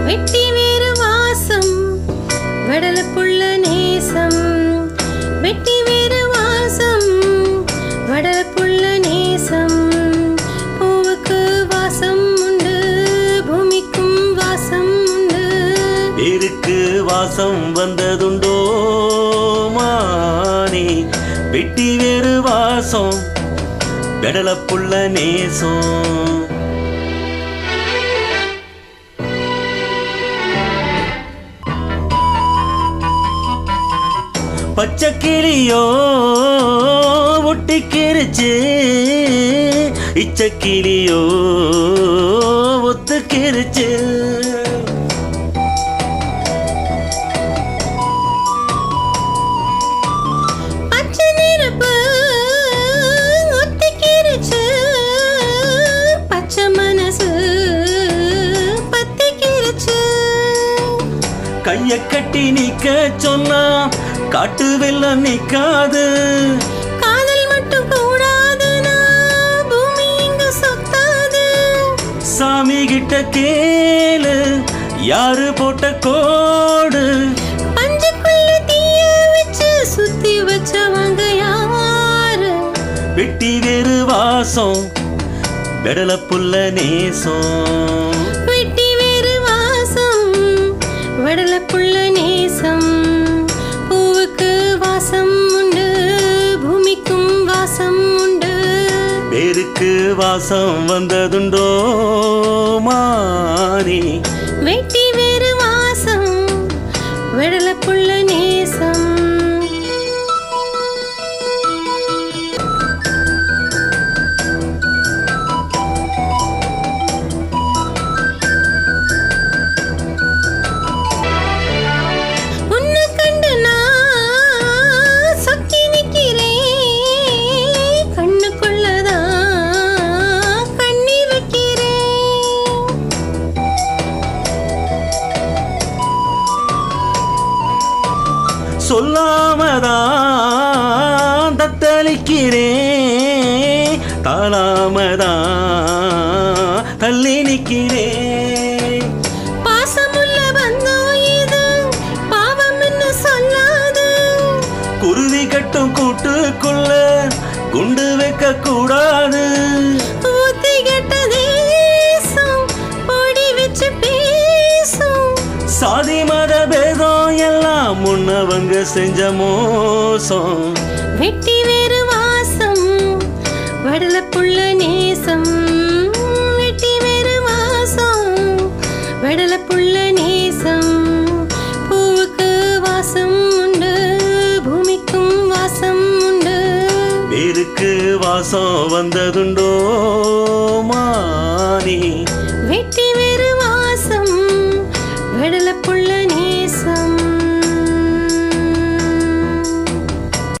வெட்டி வேறு வாசம் வடல புள்ள நேசம் வெட்டி வேறு வாசம் வடல புள்ள நேசம் பூவுக்கு வாசம் உண்டு பூமிக்கும் வாசம் உண்டு பேருக்கு வாசம் வந்ததுண்டோ மானே வெட்டி வேறு வாசம் வெடல புள்ள நேசம் பச்சை கிளியோ ஒட்டிக்கிருச்சு இச்ச கிளியோ ஒத்துக்கிருச்சு பச்சை நெருப்பு ஒத்திக்கிருச்சு பச்சை மனசு பத்திக்கிருச்சு கைய கட்டி நிக்க சொன்னா காட்டு வெள்ளம் நிக்காது காதல் மட்டும் கூடாதுனா பூமி இங்க சொத்தாது சாமி கிட்ட கேளு யாரு போட்ட கோடு பஞ்சுக்குள்ள தீய வச்சு சுத்தி வச்சவங்க யாரு வெட்டி வேறு வாசம் வெடல புள்ள நேசம் வெட்டி வேறு வாசம் வடல புள்ள நேசம் பூவுக்கு வாசம் உண்டு பூமிக்கும் வாசம் உண்டு பேருக்கு வாசம் வந்ததுண்டோ மானே வெட்டி வேறு வாசம் வடல புள்ள நேசம் சொல்லாமதான் தத்தளிக்கிறேன் தாளாமதான் தள்ளி நிற்கிறேன் பாசமுள்ள பந்தம் இது பாவம் என்ன சொல்லாது குருவி கட்டும் கூட்டுக்குள்ள குண்டு வைக்க கூடாது ஊத்தி கெட்ட தேசம் பொடி வச்சு பேசும் சாதி மத பேதம் எல்லாம் முன்னவங்க செஞ்ச மோசம் வெட்டி வேறு வாசம் வடல புள்ள நேசம் வெட்டி வேறு வாசம் வடல புள்ள நேசம் பூவுக்கு வாசம் உண்டு பூமிக்கும் வாசம் உண்டு பேருக்கு வாசம் வந்ததுண்டோ மானே வெட்டி